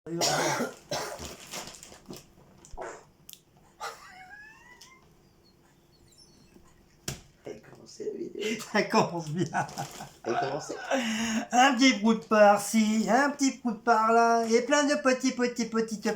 Ça commence bien. Un petit prout par-ci, un petit prout par-là, et plein de petites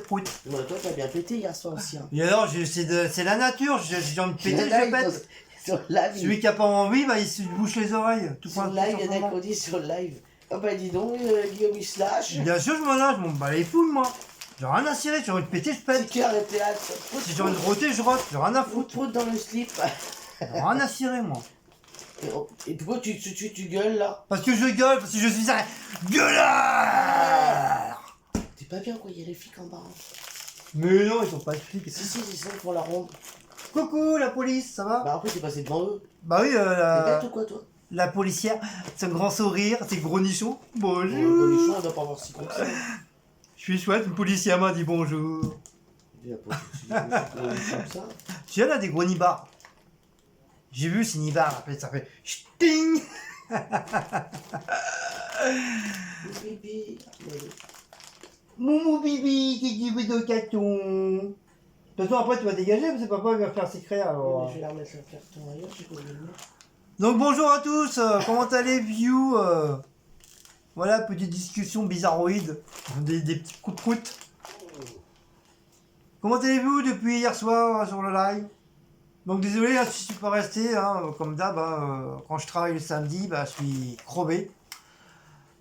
proutes. Bon, toi, t'as bien pété hier soir aussi. Hein. Et alors, c'est la nature, j'ai envie de péter, je pète. Sur live. Celui qui a pas envie, bah, il se bouche les oreilles. Tout sur live, il y en a qui ont dit sur live. Oh bah dis donc, Guillaume il se lâche. Bien sûr, je m'en lâche, bon, bah les foules, moi. J'ai rien à cirer, j'ai envie de péter, je pète. Si si j'ai envie de roter, je rote, j'ai rien à foutre. Prout dans le slip. J'ai rien à cirer, moi. Et pourquoi tu gueules là? Parce que je gueule, parce que je suis un gueulard. T'es pas bien quoi, il y a les flics en bas. Hein. Mais non, ils sont pas flics. Si, ils sont pour la ronde. Coucou la police, ça va? Bah après t'es passé devant eux. Bah oui, T'es bête ou quoi toi? La policière, son grand sourire, ses gros nichons. Bonjour. Le nichon, elle doit pas avoir si gros que ça. Je suis chouette, une policière m'a dit bonjour. Il a pas comme ça. Tu vois là des gros nibards. J'ai vu ces nibards, ça fait ch'ting. Bibi. Moumou bibi, qui dit de caton. De toute façon après tu vas dégager parce que papa va faire ses créas alors. Je vais la remettre le carton ailleurs, j'ai pas oublié le mettre. Donc bonjour à tous, comment allez-vous Voilà, petite discussion bizarroïde, des petits coups de croûte. Comment allez-vous depuis hier soir sur le live? Donc désolé, hein, si je suis pas resté, hein, comme d'hab, quand je travaille le samedi, bah, je suis crevé.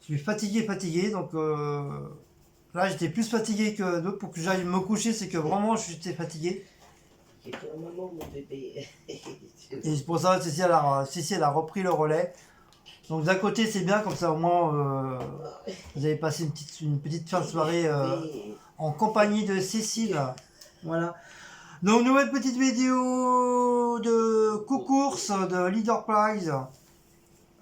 Je suis fatigué, donc là j'étais plus fatigué que d'autres. Pour que j'aille me coucher, c'est que vraiment j'étais fatigué. Et toi, maman, mon bébé. Et c'est pour ça que Cécile a repris le relais. Donc d'un côté c'est bien, comme ça au moins vous avez passé une petite fin de soirée en compagnie de Cécile. Voilà. Donc nouvelle petite vidéo de concours de Leader Prize.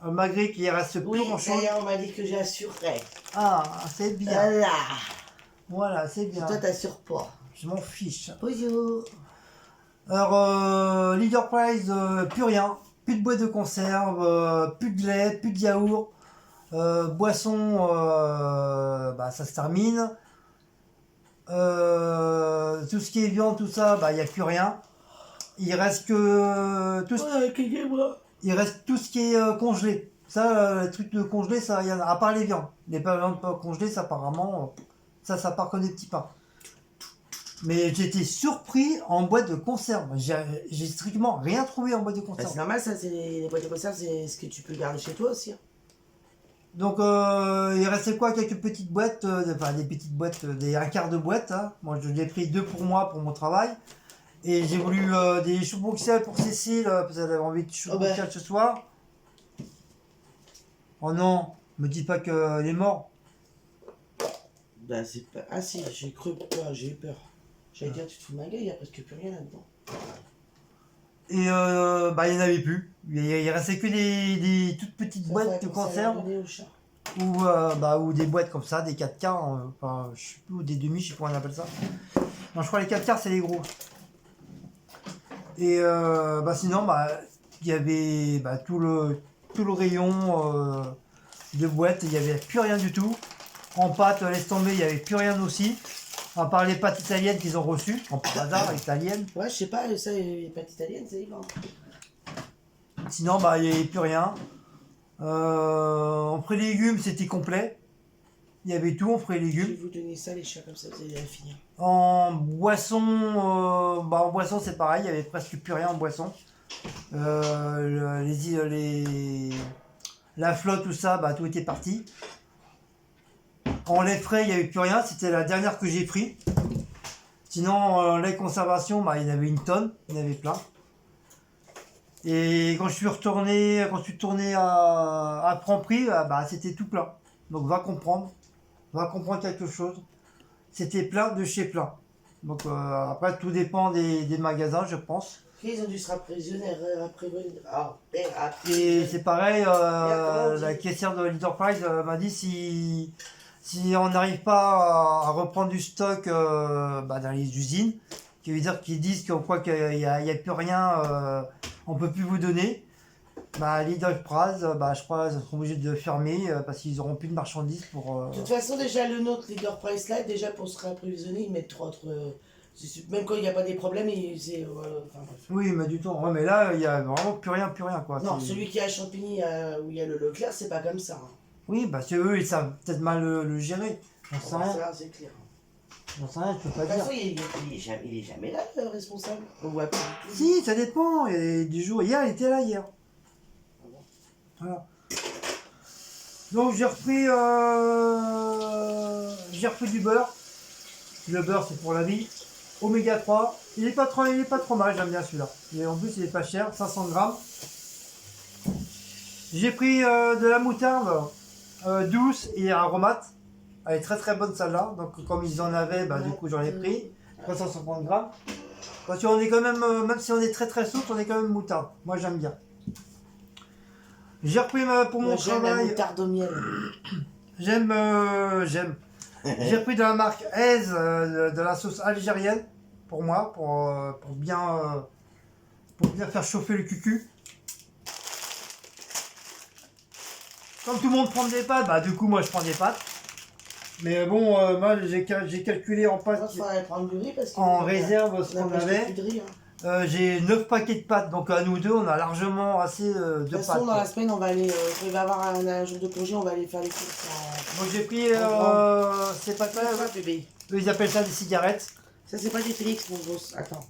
Malgré qu'il reste plus grand chose. On m'a dit que j'assurerais. Ah, c'est bien. Voilà. Voilà, c'est bien. Et toi t'assures pas. Je m'en fiche. Bonjour. Alors, Leader Prize, plus rien. Plus de boîtes de conserve, plus de lait, plus de yaourt. Boisson, bah, ça se termine. Tout ce qui est viande, tout ça, bah, il n'y a plus rien. Il reste que tout il reste tout ce qui est congelé. Ça, le truc de congelé, ça, y en a, à part les viandes. Les viandes pas congelées, ça apparemment, ça part que des petits pains. Mais j'étais surpris en boîte de conserve. J'ai strictement rien trouvé en boîte de conserve. Bah, c'est normal, ça, c'est les boîtes de conserve, c'est ce que tu peux garder chez toi aussi. Hein. Donc il restait quoi? Quelques petites boîtes, enfin des petites boîtes, un quart de boîte. Hein. Moi je l'ai pris 2 pour moi, pour mon travail. Et j'ai voulu des choux Bruxelles pour Cécile, parce qu'elle avait envie de choux Bruxelles ce soir. Oh non, me dis pas qu'elle est morte. Bah c'est pas... Ah si, j'ai cru peur, j'ai eu peur. J'allais dire, tu te fous de ma gueule, il n'y a presque plus rien là-dedans. Et bah il n'y en avait plus. Il restait que des toutes petites boîtes de conserve. Ou des boîtes comme ça, des 4 quarts, enfin je sais plus, ou des demi, je sais pas comment on appelle ça. Non, je crois les 4 quarts c'est les gros. Et bah sinon bah il y avait bah, tout le rayon de boîtes, il n'y avait plus rien du tout. En pâtes, laisse tomber, il n'y avait plus rien aussi. À part les pâtes italiennes qu'ils ont reçues, en hasard italiennes. Ouais, je sais pas, ça, les pâtes italiennes, c'est énorme. Sinon, bah, il n'y avait plus rien. En fruits et légumes, c'était complet. Il y avait tout en fruits et légumes. Je vais vous donner ça, les chats, comme ça, vous allez la finir. En boisson, c'est pareil, il n'y avait presque plus rien en boisson. La flotte, tout ça, bah, tout était parti. En lait frais, il n'y avait plus rien, c'était la dernière que j'ai pris. Sinon, lait conservation, bah, il y en avait une tonne, il y en avait plein. Et quand je suis tourné à Franprix, bah, c'était tout plein. Donc va comprendre quelque chose. C'était plein de chez plein. Donc après, tout dépend des magasins, je pense. Ils ont dû se rapprisionner après. Et c'est pareil, la caissière de Leader Prize m'a dit si on n'arrive pas à reprendre du stock dans les usines, qui veut dire qu'ils disent qu'il n'y a plus rien, on peut plus vous donner. Bah, Lidl Praz, bah, je crois qu'ils seront obligés de fermer parce qu'ils auront plus de marchandises pour. De toute façon, déjà, le nôtre, Leader Price Live, déjà pour se réapprovisionner, ils mettent 3 autres. Même quand il n'y a pas des problèmes, c'est. Enfin, bref. Oui, mais du temps. Ouais, mais là, il y a vraiment plus rien, quoi. Non, C'est- celui qui est à Champigny, où il y a le Leclerc, c'est pas comme ça. Hein. Oui, parce que eux, ils savent peut-être mal le gérer. J'en sais rien. Ça, c'est clair. J'en sais rien, je peux De pas toute dire. façon, il est jamais là, le responsable. On voit pas du tout. Si, ça dépend. Et du jour, hier, il était là hier. Ah bon. Voilà. Donc j'ai repris du beurre. Le beurre, c'est pour la vie. Oméga 3. Il est pas trop mal, j'aime bien celui-là. Et en plus, il est pas cher, 500 grammes. J'ai pris de la moutarde douce et aromate. Elle est très très bonne celle-là. Donc comme ils en avaient, bah, du coup j'en ai pris. 350 grammes. Parce qu'on est quand même, même si on est très très souple, on est quand même moutarde. Moi j'aime bien. J'ai repris pour mon Moi, j'aime la travail. moutarde au miel. J'aime. J'ai pris de la marque Aise, de la sauce algérienne pour moi, pour bien faire chauffer le cucu. Comme tout le monde prend des pâtes, bah du coup moi je prends des pâtes. Mais bon, moi j'ai calculé en Moi, pâtes, il faudrait prendre du riz parce que. en réserve ce On a qu'on presque avait. plus de riz. Hein. J'ai 9 paquets de pâtes, donc à nous deux on a largement assez De de toute pâtes. façon, dans quoi. la semaine, on va aller. Quand il va y avoir un jour de congé, on va aller faire les courses Donc j'ai pris ces pâtes-là, en. Ça, bébé. eux ils appellent ça des cigarettes. Ça, c'est pas des Félix, mon gosse. Attends.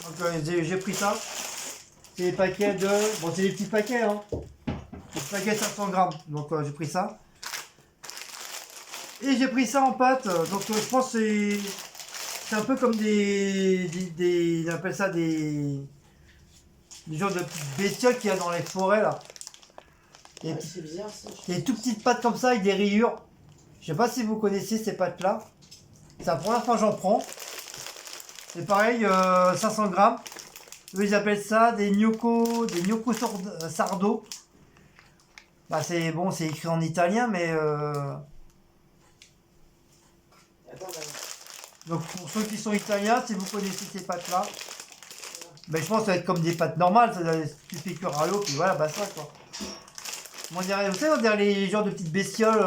Donc j'ai pris ça. C'est des paquets de. Bon, c'est des petits paquets, hein. Des paquets de 500 grammes. Donc j'ai pris ça. Et j'ai pris ça en pâte. Donc je pense que c'est un peu comme on appelle ça des genres de petites bestioles qu'il y a dans les forêts là. Ouais, c'est bizarre ça. Des tout petites pâtes comme ça avec des rayures. Je sais pas si vous connaissez ces pâtes là. C'est la première fois que j'en prends. C'est pareil, 500 grammes. Eux ils appellent ça des gnocco sardo. Bah c'est bon, c'est écrit en italien, mais Attends, donc pour ceux qui sont italiens, si vous connaissez ces pâtes là, ben je pense que ça va être comme des pâtes normales, tu fais cuire à l'eau, puis voilà, bah ça quoi. On dirait, vous savez, on dirait les genres de petites bestioles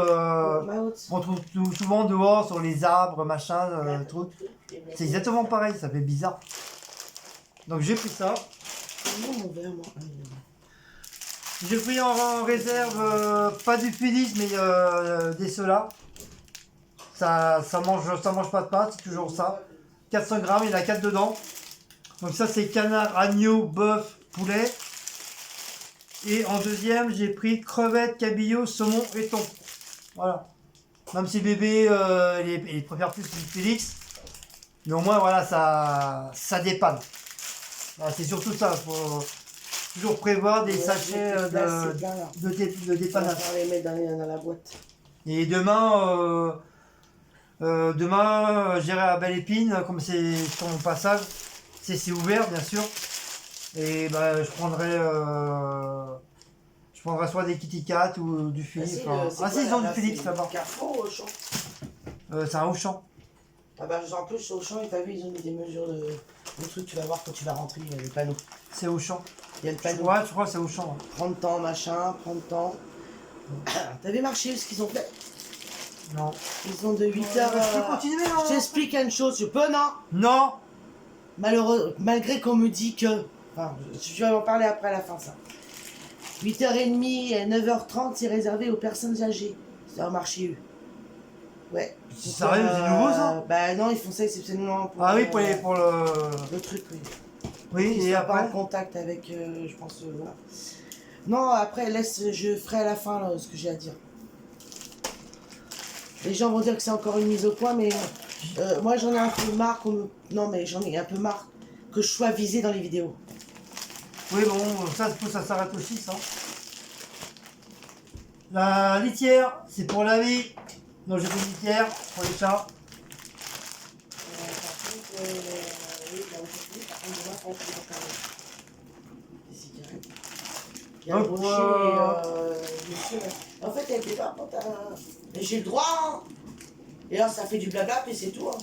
qu'on trouve souvent dehors sur les arbres, machin, truc. C'est exactement pareil, ça fait bizarre. Donc j'ai pris ça. Mon verre, moi. J'ai pris en réserve, pas du Philips, mais des ceux-là. Ça mange pas de pain, c'est toujours ça. 400 grammes, il y en a 4 dedans. Donc ça c'est canard, agneau, bœuf, poulet. Et en deuxième, j'ai pris crevettes, cabillaud, saumon et thon. Voilà. Même si bébé, il préfère plus le Félix. Mais au moins, voilà, ça dépanne. Voilà, c'est surtout ça. Il faut toujours prévoir des sachets de dépannage. On va les mettre dans la boîte. Et demain, j'irai à Belle Épine, comme c'est sur mon passage. C'est ouvert, bien sûr. Et bah, je prendrai soit des Kitty Kat ou du Philips. Si, ils ont du Philips là-bas. Carrefour ou Auchan? C'est un Auchan. Ah bah en plus Auchan, t'as vu, ils ont mis des mesures de trucs, tu vas voir quand tu vas rentrer, il y a les panneaux. C'est Auchan. Il y a le panneau. Ouais, je crois que c'est Auchan. Ouais. Prends le temps, machin, prends le temps. T'as vu marché ce qu'ils ont fait? Non. Ils ont de 8h. Je peux continuer, non? Je t'explique une chose, je peux, non? Non. Malgré qu'on me dit que. Enfin, je vais en parler après à la fin, ça. 8h30 et 9h30, c'est réservé aux personnes âgées. C'est un marché U. Ouais. C'est sérieux, c'est nouveau ça? Bah non, ils font ça exceptionnellement pour. Ah oui, pour le. Le truc, oui. Oui, Ils et sont pas en après? contact avec, je pense, voilà. Non, après, je ferai à la fin là, ce que j'ai à dire. Les gens vont dire que c'est encore une mise au point, mais moi j'en ai un peu marre Non, mais j'en ai un peu marre que je sois visé dans les vidéos. Oui, bon, ça s'arrête aussi, ça. La litière, c'est pour la vie. Donc j'ai pris une litière pour les chats. Par contre, oui, là aujourd'hui, par contre, demain, faut encore des cigarettes. Il y a un Hop, brochet monsieur, en fait, avec les barres, mais j'ai le droit, hein. Et là, ça fait du blabla, et c'est tout, hein.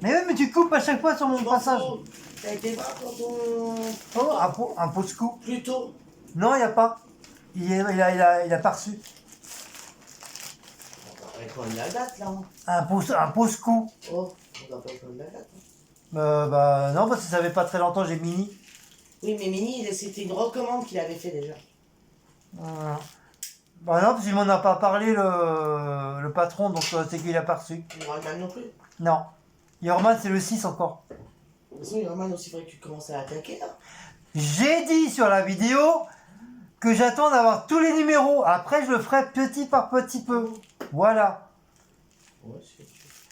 Mais oui, mais tu coupes à chaque fois sur mon passage. T'as été voir quand on... Oh, un pause-coup. Plutôt. Non, il n'y a pas. Il a pas reçu. On doit pas école la date là. Hein. Un pause-coup. Oh, on doit pas école la date. Hein. Bah non, parce que ça fait pas très longtemps, j'ai Mini. Oui, mais Mini, c'était une recommande qu'il avait fait déjà. Bah non, parce qu'il m'en a pas parlé le patron, donc c'est qu'il a pas reçu. Yorman non plus. Non. Yorman, c'est le 6 encore. De toute façon, Yorman aussi, il faudrait que tu commences à attaquer là. J'ai dit sur la vidéo que j'attends d'avoir tous les numéros. Après, je le ferai petit par petit peu. Voilà. Ouais, c'est...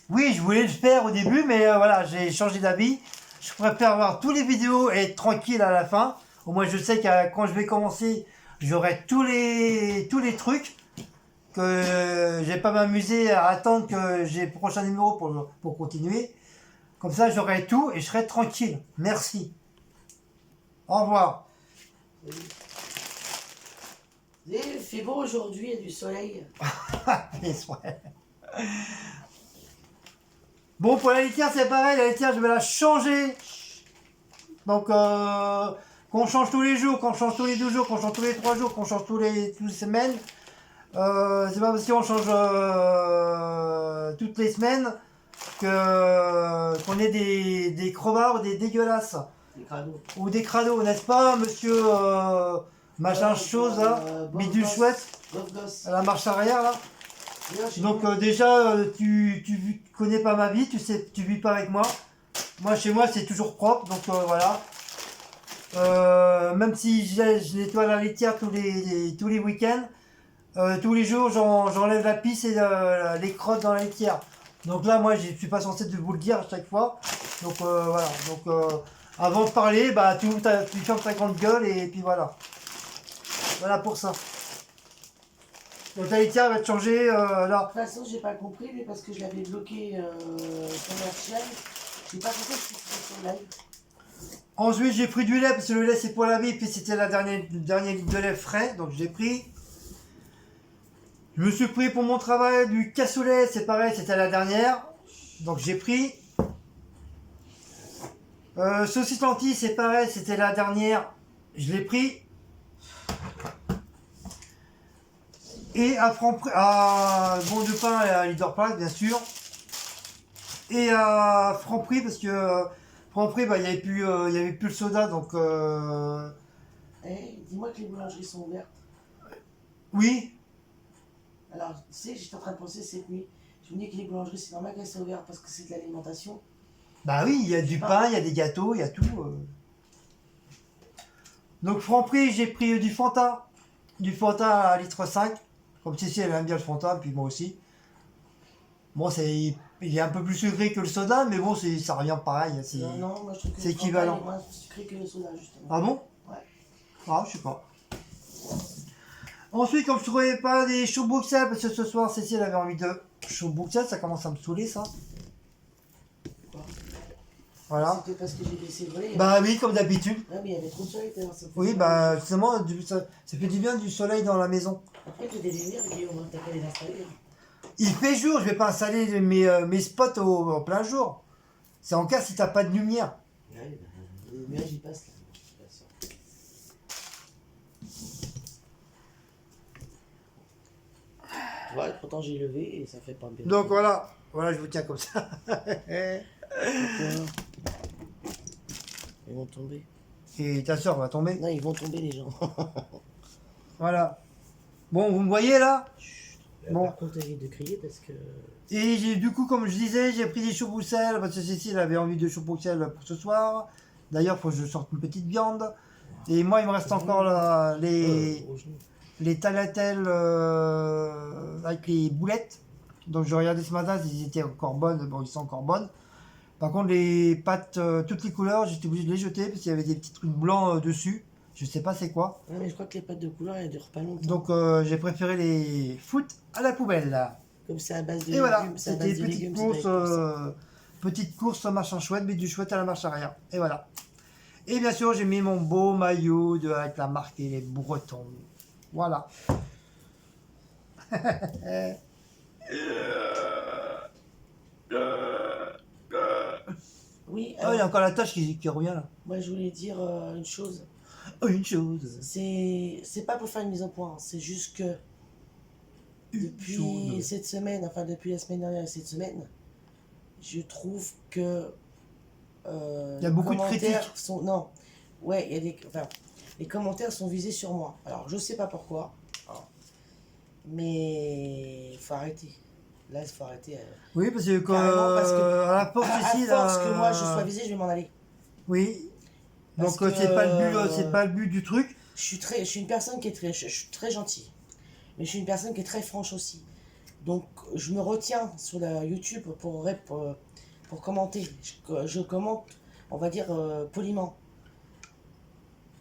Oui, je voulais le faire au début, mais voilà, j'ai changé d'avis. Je préfère avoir tous les vidéos et être tranquille à la fin. Au moins, je sais que quand je vais commencer, j'aurai tous les trucs. Que je vais pas m'amuser à attendre que j'ai le prochain numéro pour continuer. Comme ça, j'aurai tout et je serai tranquille. Merci. Au revoir. Il fait beau aujourd'hui, il y a du soleil. Bon, pour la litière, c'est pareil. La litière, je vais la changer. Donc, qu'on change tous les jours, qu'on change tous les 12 jours, qu'on change tous les 3 jours, qu'on change toutes les semaines. C'est pas parce qu'on change toutes les semaines qu'on ait des crevards ou des dégueulasses. Des cadeaux. Ou des crados, n'est-ce pas, monsieur machin chose là, bidule chouette, à la marche arrière là. Donc déjà, tu connais pas ma vie, tu sais, tu vis pas avec moi. Moi, chez moi, c'est toujours propre, donc voilà. Même si je nettoie la litière tous les week-ends, tous les jours, j'enlève la pisse et les crottes dans la litière. Donc là, moi, je suis pas censé de vous le dire à chaque fois. Donc voilà. Donc avant de parler, bah tu fermes ta grande gueule et puis voilà. Voilà pour ça. Donc la litière va te changer là. De toute façon, j'ai pas compris, mais parce que je l'avais bloqué commercial, j'ai pas compris que c'était sur live. Ensuite, j'ai pris du lait parce que le lait c'est pour la vie, puis c'était le dernier litre de lait frais, donc j'ai pris. Je me suis pris pour mon travail du cassoulet, c'est pareil, c'était la dernière, donc j'ai pris. Saucisse lentille, c'est pareil, c'était la dernière, je l'ai pris. Et à Bon de Pain et à Leader Place, bien sûr. Et à Franprix, parce que Franprix, bah, il n'y avait plus le soda, donc Dis-moi que les boulangeries sont ouvertes. oui. Alors, tu sais, j'étais en train de penser cette nuit. Je me dis que les boulangeries, c'est normal qu'elles soient ouvertes parce que c'est de l'alimentation. Bah oui, il y a du pain, il y a des gâteaux, il y a tout. Donc Franprix, j'ai pris du Fanta. Du Fanta à litre 5. Comme Cécile, elle aime bien le Fanta, puis moi aussi. Bon, il est un peu plus sucré que le soda, mais bon, ça revient pareil. Non, moi je trouve que c'est le Fanta équivalent. est moins sucré que le soda, justement. Ah bon? Ouais. Ah, je sais pas. Ensuite, comme je trouvais pas des choux Bruxelles, parce que ce soir, Cécile avait envie de choux Bruxelles, ça commence à me saouler, ça. Quoi? Voilà. C'était parce que j'ai baissé le relais. Bah oui, comme d'habitude. Ouais, mais il y avait trop de soleil tout à l'heure. Oui, bah justement, ça fait du bien du soleil dans la maison. Après, tu as des lumières, Guillaume, t'as qu'à les installer. Il fait jour, je vais pas installer mes spots en plein jour. C'est en cas si t'as pas de lumière. Ouais, bah, les nuages, ils passent là. Ouais, pourtant j'ai levé et ça fait pas bien. Donc voilà, je vous tiens comme ça. Ils vont tomber. Et ta soeur va tomber. Non, ils vont tomber les gens. Voilà. Bon, vous me voyez là? Bon. Par contre, évite de crier parce que... Et du coup, comme je disais, j'ai pris des choux Bruxelles parce que Cécile avait envie de choux Bruxelles pour ce soir. D'ailleurs, il faut que je sorte une petite viande. Et moi, il me reste encore là, les tagliatelles avec les boulettes. Donc, je regardais ce matin s'ils étaient encore bonnes. Bon, ils sont encore bonnes. Par contre, les pâtes, toutes les couleurs, j'étais obligé de les jeter parce qu'il y avait des petits trucs blancs dessus. Je sais pas c'est quoi. Ouais, mais je crois que les pâtes de couleur, elles durent pas longtemps. Donc, j'ai préféré les foutre à la poubelle. Comme c'est à base de Et légumes, voilà, c'est à c'était base de légumes, ça doit être pour ça. petite course machin chouette, mais du chouette à la marche arrière. Et voilà. Et bien sûr, j'ai mis mon beau maillot avec la marque et les Bretons. Voilà. Oui, Ah, il y a encore la tâche qui revient là. moi je voulais dire une chose. une chose. C'est pas pour faire une mise au point, c'est juste que depuis cette semaine, enfin depuis la semaine dernière et cette semaine, je trouve que Il y a beaucoup de critiques. Non, ouais, il y a enfin, les commentaires sont visés sur moi. Alors je sais pas pourquoi, hein, mais il faut arrêter. Là, il faut arrêter. Oui, parce que, Carrément, parce que à la poste à ici, force là, que moi je sois visé, je vais m'en aller. oui. Parce Donc que, c'est pas le but, c'est pas le but du truc. je suis une personne qui est je suis très gentille, mais je suis une personne qui est très franche aussi. Donc je me retiens sur la YouTube pour commenter. Je commente, on va dire poliment.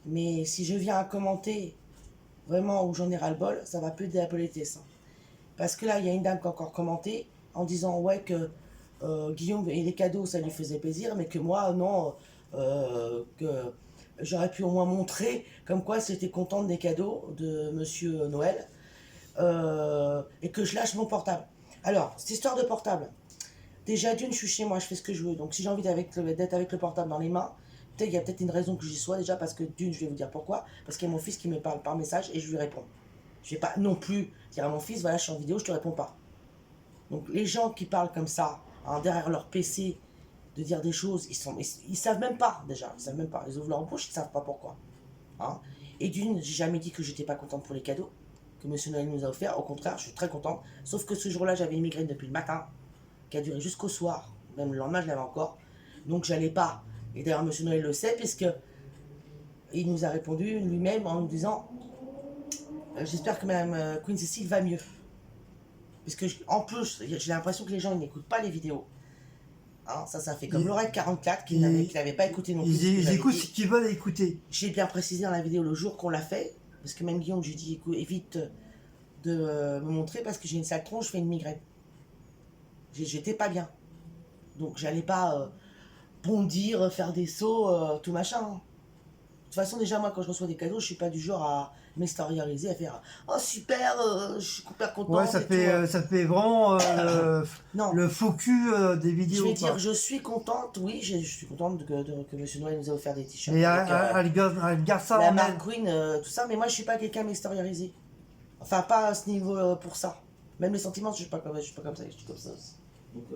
Mais si je viens à commenter vraiment où j'en ai ras-le-bol, ça va plus de la politesse, hein. Parce que là, il y a une dame qui a encore commenté en disant ouais que Guillaume et les cadeaux, ça lui faisait plaisir, mais que moi, non, que j'aurais pu au moins montrer comme quoi c'était contente des cadeaux de Monsieur Noël, et que je lâche mon portable. Alors, cette histoire de portable, déjà d'une, je suis chez moi, je fais ce que je veux, donc si j'ai envie d'être avec le portable dans les mains, il y a peut-être une raison que j'y sois déjà, parce que d'une, je vais vous dire pourquoi, parce qu'il y a mon fils qui me parle par message et je lui réponds. Je vais pas non plus dire à mon fils, voilà, je suis en vidéo, je te réponds pas. Donc les gens qui parlent comme ça, hein, derrière leur PC, de dire des choses, ils savent même pas déjà, ils savent même pas. Ils ouvrent leur bouche, ils savent pas pourquoi. Hein. Et d'une, j'ai jamais dit que j'étais pas contente pour les cadeaux que Monsieur Noël nous a offert. Au contraire, je suis très contente. Sauf que ce jour-là, j'avais une migraine depuis le matin, qui a duré jusqu'au soir. Même le lendemain, je l'avais encore. Donc j'allais pas. Et d'ailleurs, Monsieur Noël le sait, puisque il nous a répondu lui-même en nous disant j'espère que Madame Queen Cécile va mieux. Parce que, en plus, j'ai l'impression que les gens n'écoutent pas les vidéos. Hein, ça fait comme Lorette 44 qui n'avait pas écouté non plus. Ils écoutent ce qu'ils veulent écouter. J'ai bien précisé dans la vidéo le jour qu'on l'a fait. Parce que même Guillaume, j'ai dit évite de me montrer parce que j'ai une sale tronche, je fais une migraine. J'étais pas bien. Donc j'allais pas bondir, faire des sauts, tout machin. Hein. De toute façon, déjà, moi, quand je reçois des cadeaux, je suis pas du genre à m'extérioriser, à faire oh super, je suis super contente. Ouais, ça fait vraiment le faux cul des vidéos. Je vais dire, je suis contente, oui, je suis contente que Monsieur Noël nous a offert des t-shirts. Et elle garde ça la en marque Queen, tout ça, mais moi, je suis pas quelqu'un à m'extérioriser. Enfin, pas à ce niveau pour ça. Même les sentiments, je suis pas comme ça, je suis comme ça aussi. Donc,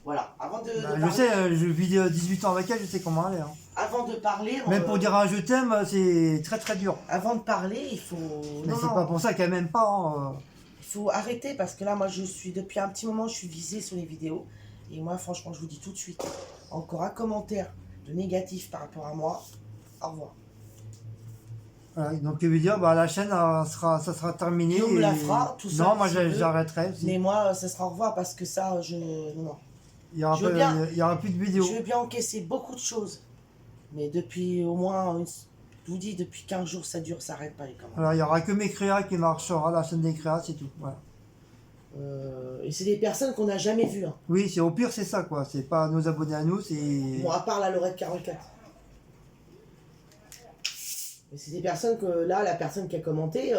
voilà. Avant de je parler, sais, je vis 18 ans avec elle, je sais comment elle est. Hein. Avant de parler... Même pour dire un je t'aime, c'est très très dur. Avant de parler, il faut... Mais c'est pas pour ça qu'elle m'aime pas. Hein. Il faut arrêter parce que là, moi, depuis un petit moment, je suis visée sur les vidéos. Et moi, franchement, je vous dis tout de suite, encore un commentaire de négatif par rapport à moi, au revoir. Voilà, donc je veux dire, la chaîne, ça sera terminé. Guillaume la fera, tout ça. Non, moi j'arrêterai. Mais moi, ça sera au revoir parce que ça, non. Il y aura plus de vidéos. Je veux bien encaisser beaucoup de choses. Mais depuis au moins, je vous dis, depuis 15 jours, ça dure, ça arrête pas les commentaires. Alors, il n'y aura que mes créas qui marchera, la chaîne des créas, c'est tout. Voilà. Et c'est des personnes qu'on n'a jamais vues. Hein. Oui, au pire, c'est ça, quoi. C'est pas nos abonnés à nous, c'est... Bon, à part la Lorette 44. Mais c'est des personnes que, là, la personne qui a commenté,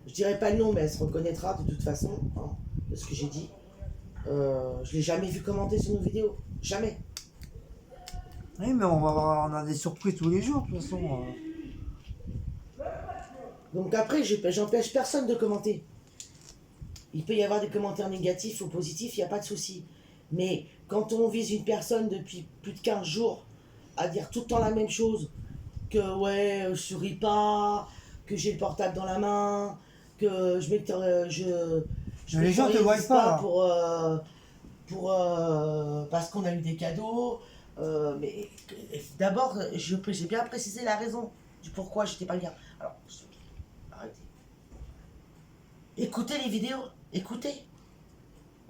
je dirais pas le nom, mais elle se reconnaîtra de toute façon, hein, de ce que j'ai dit. Je l'ai jamais vu commenter sur nos vidéos. Jamais. Oui, mais on a des surprises tous les jours, de toute façon. Donc après, j'empêche personne de commenter. Il peut y avoir des commentaires négatifs ou positifs, il n'y a pas de souci. Mais quand on vise une personne depuis plus de 15 jours à dire tout le temps la même chose, que ouais, je souris pas, que j'ai le portable dans la main, que je les gens te voient pas parce qu'on a eu des cadeaux. Mais d'abord, j'ai bien précisé la raison du pourquoi j'étais pas bien. Alors, arrêtez. Écoutez les vidéos, écoutez.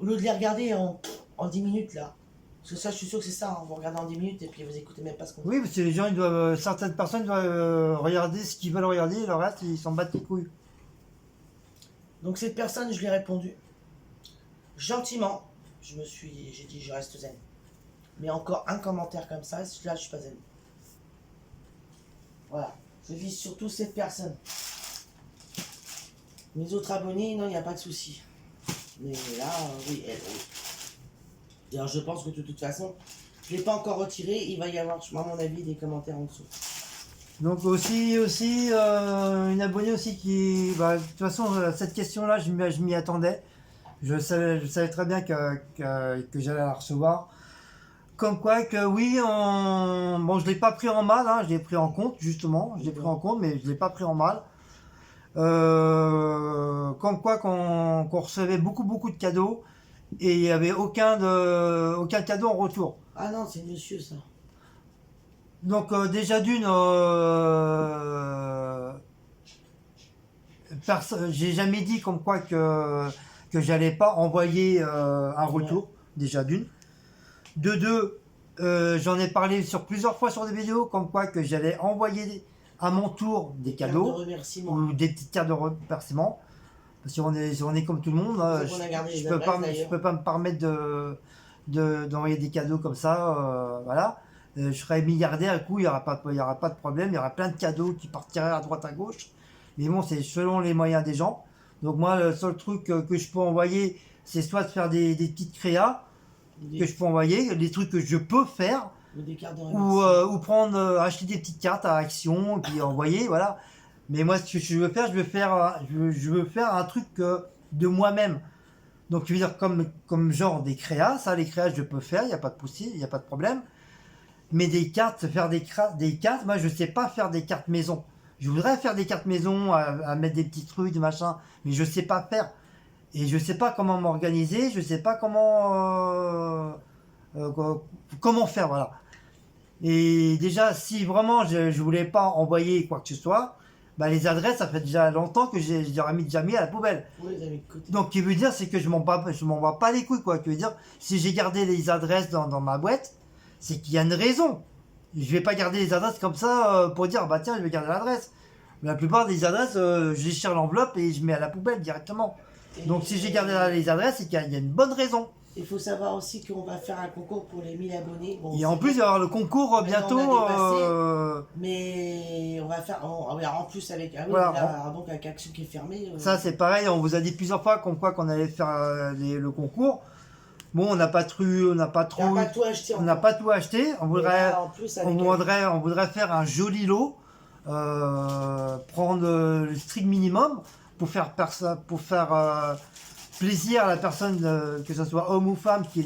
Au lieu de les regarder en 10 minutes là. Parce que ça, je suis sûr que c'est ça, hein. Vous regardez en 10 minutes et puis vous écoutez même pas ce qu'on dit. Oui, parce que les gens, certaines personnes doivent regarder ce qu'ils veulent regarder, et le reste, ils s'en battent les couilles. Donc cette personne, je lui ai répondu. Gentiment, j'ai dit, je reste zen. Mais encore un commentaire comme ça, là, je suis pas zen. Voilà. Je vise surtout cette personne. Mes autres abonnés, non, il n'y a pas de souci. Mais là, oui, elle, oui. D'ailleurs, je pense que de toute façon, je ne l'ai pas encore retiré. Il va y avoir, à mon avis, des commentaires en dessous. Donc aussi une abonnée aussi qui, bah, de toute façon cette question-là je m'y attendais. Je savais très bien que j'allais la recevoir. Comme quoi que oui, bon je l'ai pas pris en mal, hein, je l'ai pris en compte justement, je l'ai pris en compte, mais je l'ai pas pris en mal. Comme quoi qu'on recevait beaucoup de cadeaux et il n'y avait aucun cadeau en retour. Ah non, c'est monsieur ça. Donc déjà d'une, j'ai jamais dit comme quoi que j'allais pas envoyer un retour, déjà d'une. De deux, j'en ai parlé sur plusieurs fois sur des vidéos, comme quoi que j'allais envoyer à mon tour des Carte cadeaux de remerciement. ou des petites cartes de remerciement. Parce qu'on est comme tout le monde, hein, On a gardé les je peux pas, adresses, je d'ailleurs. peux pas me permettre d'envoyer des cadeaux comme ça, voilà. Je serais milliardaire, du coup, il y aura pas de problème, il y aura plein de cadeaux qui partiraient à droite à gauche. Mais bon, c'est selon les moyens des gens. Donc moi, le seul truc que je peux envoyer, c'est soit de faire des petites créas que je peux envoyer, des trucs que je peux faire, Ou des cartes de ou remerciement. prendre, acheter des petites cartes à Action, et puis envoyer, voilà. Mais moi, ce que je veux faire, je veux faire un truc de moi-même. Donc, je veux dire, comme genre des créas, ça, les créas, je peux faire, il n'y a pas de souci, il n'y a pas de problème. Mais des cartes, faire des cartes, moi, je sais pas faire des cartes maison. Je voudrais faire des cartes maison, à mettre des petits trucs, des machins, mais je sais pas faire. Et je sais pas comment m'organiser, je sais pas comment faire, voilà. Et déjà, si vraiment je voulais pas envoyer quoi que ce soit, bah les adresses, ça fait déjà longtemps que je les aurais déjà mis à la poubelle. Vous les avez de côté. Donc, ce qui veut dire, c'est que je m'en bats pas les couilles, quoi. Ce qui veut dire, si j'ai gardé les adresses dans ma boîte, c'est qu'il y a une raison. Je vais pas garder les adresses comme ça pour dire, bah tiens, je vais garder l'adresse. Mais la plupart des adresses, je déchire l'enveloppe et je mets à la poubelle directement. Donc, si j'ai gardé les adresses, c'est qu'il y a une bonne raison. Il faut savoir aussi qu'on va faire un concours pour les 1000 abonnés. Bon, Et en plus, il va y avoir le concours Maintenant, bientôt. on a dépassé. Mais on va faire. En plus, avec. Ah oui, Voilà. là, donc avec Action qui est fermée. Ça, c'est pareil, on vous a dit plusieurs fois qu'on allait faire le concours. Bon, on n'a pas trop. On n'a pas tout acheté. On n'a pas tout acheté. Mais là, en plus, avec On voudrait faire un joli lot. Prendre le strict minimum pour faire plaisir à la personne, que ce soit homme ou femme, qui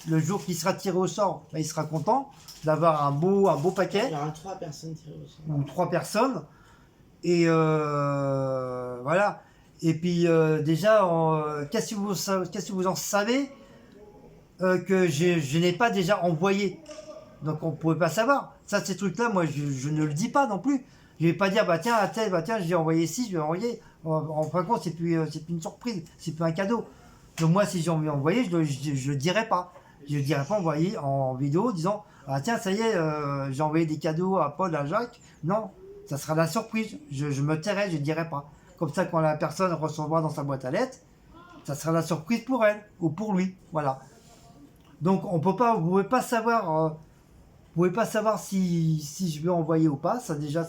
le jour qui sera tiré au sort, bah, il sera content d'avoir un beau paquet. Il y aura 3 personnes tirées au sort. Ou 3 personnes. Et voilà. Et puis déjà, qu'est-ce que vous en savez que je n'ai pas déjà envoyé. Donc on ne pouvait pas savoir. Ça, ces trucs-là, moi, je ne le dis pas non plus. Je ne vais pas dire, bah tiens, j'ai envoyé ci, je vais envoyer. En fin de compte, c'est plus une surprise, c'est plus un cadeau. Donc moi, si j'ai envie d'envoyer, je le dirai pas. Je ne dirai pas envoyer en vidéo disant, ah tiens, ça y est, j'ai envoyé des cadeaux à Paul, à Jacques. Non, ça sera la surprise. Je me tairai, je ne dirai pas. Comme ça, quand la personne recevra dans sa boîte à lettres, ça sera la surprise pour elle ou pour lui. Voilà. Donc vous pouvez pas savoir si je vais envoyer ou pas. Ça déjà,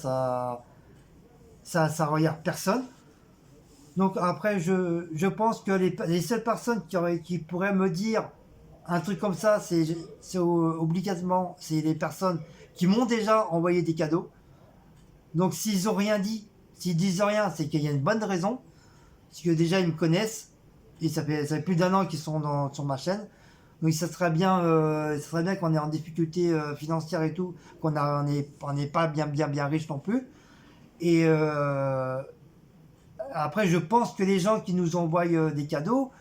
ça regarde personne. Donc après, je pense que les seules personnes qui pourraient me dire un truc comme ça, c'est obligatoirement, c'est les personnes qui m'ont déjà envoyé des cadeaux. Donc s'ils ont rien dit, s'ils disent rien, c'est qu'il y a une bonne raison. Parce que déjà ils me connaissent et ça fait plus d'un an qu'ils sont sur ma chaîne. Donc ça serait bien qu'on est en difficulté financière et tout, qu'on n'est pas bien riche non plus. Et après, je pense que les gens qui nous envoient des cadeaux,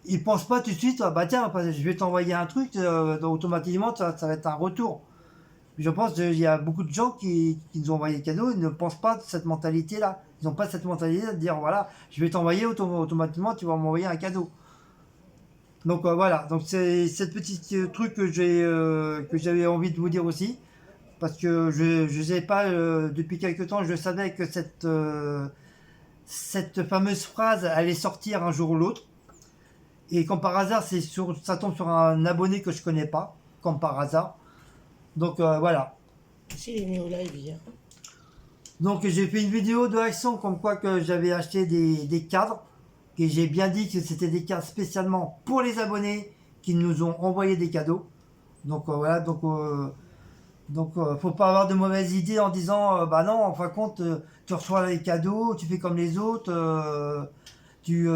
ils pensent pas tout de suite, ah bah tiens, je vais t'envoyer un truc, donc automatiquement ça va être un retour. Je pense qu'il y a beaucoup de gens qui nous ont envoyé des cadeaux, ils ne pensent pas de cette mentalité-là. Ils n'ont pas cette mentalité de dire, voilà, je vais t'envoyer automatiquement, tu vas m'envoyer un cadeau. Donc voilà, donc c'est cette petite truc que j'avais envie de vous dire aussi, parce que je sais pas, depuis quelque temps, je savais que cette fameuse phrase allait sortir un jour ou l'autre. Et comme par hasard, ça tombe sur un abonné que je connais pas, comme par hasard. Donc voilà. Si, il est mis au live hier. Donc j'ai fait une vidéo de Action comme quoi que j'avais acheté des cadres. Et j'ai bien dit que c'était des cadres spécialement pour les abonnés qui nous ont envoyé des cadeaux. Donc voilà, donc Donc, faut pas avoir de mauvaises idées en disant, bah non, en fin de compte, tu reçois les cadeaux, tu fais comme les autres, tu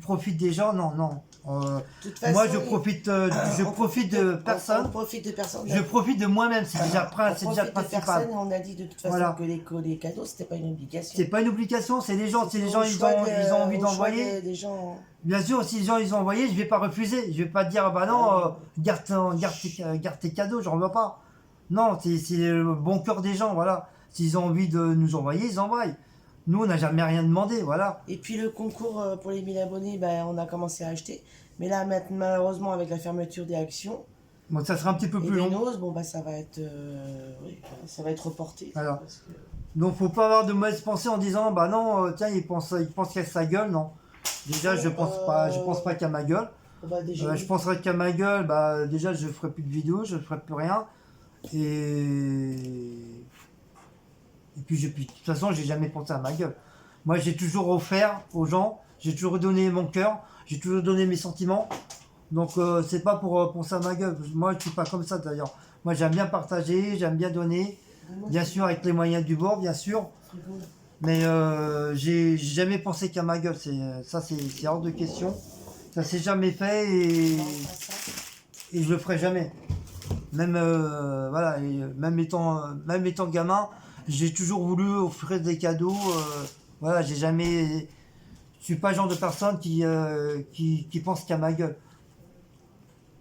profites des gens. Non, non. De toute Moi, façon, je profite de on personne. profite de personne. Je profite de moi-même. C'est déjà, On c'est déjà le profite de personne principal. et on a dit de toute façon Voilà. que les cadeaux, c'était pas une obligation. C'est pas une obligation, c'est les gens. Si les gens, Au ils choix ont envie au choix d'envoyer. des gens. Bien sûr, si les gens ils ont envoyé, je vais pas refuser. Je vais pas dire bah non, garde tes cadeaux, j'en veux pas. Non, c'est le bon cœur des gens, voilà. S'ils ont envie de nous envoyer, ils envoient. Nous, on n'a jamais rien demandé, voilà. Et puis le concours pour les 1000 abonnés, ben, on a commencé à acheter. Mais là, maintenant, malheureusement, avec la fermeture des actions Bon, ça sera un petit peu et plus des long. noses, bon, bah, ça va être, oui, ça va être reporté. Alors. Parce que- Donc, faut pas avoir de mauvaises pensées en disant bah non, tiens, il pense qu'à sa gueule, non. Déjà, je pense pas qu'à ma gueule. bah, déjà, Je penserais qu'à ma gueule, bah déjà, je ferai plus de vidéos, je ferai plus rien. Et puis de toute façon, j'ai jamais pensé à ma gueule. Moi, j'ai toujours offert aux gens, j'ai toujours donné mon cœur, j'ai toujours donné mes sentiments. Donc, c'est pas pour penser à ma gueule. Moi, je suis pas comme ça d'ailleurs. Moi, j'aime bien partager, j'aime bien donner. Bien sûr, avec les moyens du bord, bien sûr. Mais j'ai jamais pensé qu'à ma gueule. C'est hors de question. Ça s'est jamais fait et je le ferai jamais. Même voilà, même étant gamin, j'ai toujours voulu offrir des cadeaux. Voilà, j'ai jamais. Je suis pas le genre de personne qui pense qu'à ma gueule.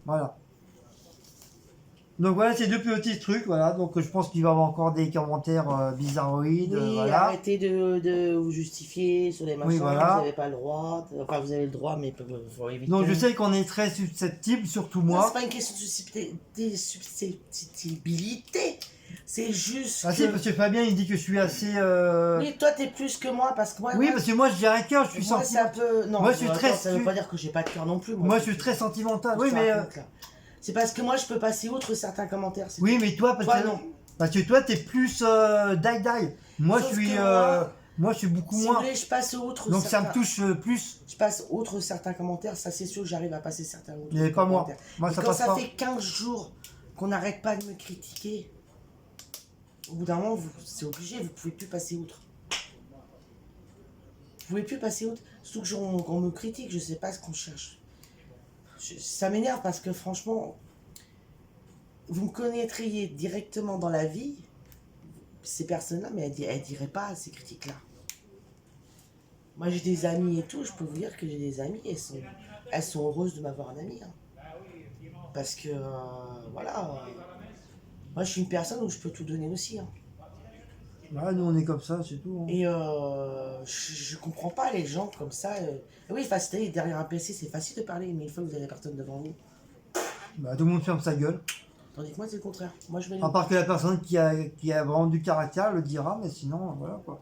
Voilà. Donc voilà, c'est deux petits trucs, voilà. Donc je pense qu'il va y avoir encore des commentaires bizarroïdes, Oui, voilà. arrêtez de vous justifier sur les machins, Oui, voilà. vous n'avez pas le droit. Enfin, vous avez le droit, mais il faut éviter. Donc je sais qu'on est très susceptible, surtout Non, moi. c'est pas une question de susceptibilité. C'est juste Ah que... si, parce que Fabien il dit que je suis assez. Oui, toi, t'es plus que moi, parce que moi... Oui, parce que moi j'ai un cœur, je suis moi, sentimental. ça peut... Non, Moi, je suis attends, très ça veut pas dire que j'ai pas de cœur non plus. Moi je suis très sentimental. Oui, Je te mais. raconte, là. C'est parce que moi, je peux passer outre certains commentaires. c'est Oui, mais toi, Toi, non. Parce que toi, t'es plus die. Moi, Sauf je suis. que Moi, je suis beaucoup Si vous moins. voulez, je passe outre Donc ça certains... me touche plus. Je passe outre certains commentaires, ça c'est sûr que j'arrive à passer certains autres Mais pas moi. commentaires. Moi, Et ça quand passe ça pas. fait 15 jours qu'on n'arrête pas de me critiquer, au bout d'un moment, c'est obligé, vous pouvez plus passer outre. Vous pouvez plus passer outre. Surtout que qu'on me critique, je sais pas ce qu'on cherche. Ça m'énerve parce que franchement, vous me connaîtriez directement dans la vie, ces personnes-là, mais elles diraient pas ces critiques-là. Moi j'ai des amis et tout, je peux vous dire que j'ai des amis, elles sont heureuses de m'avoir un ami. Hein. Parce que, voilà, moi je suis une personne où je peux tout donner aussi. Hein. Ouais, nous on est comme ça, c'est tout. Hein. Et je comprends pas les gens comme ça. Oui, facile, derrière un PC c'est facile de parler, mais une fois que vous avez la personne devant vous. Bah, tout le monde ferme sa gueule. Tandis que moi c'est le contraire. Moi je vais À part que la personne qui a vraiment du caractère le dira, mais sinon, voilà quoi.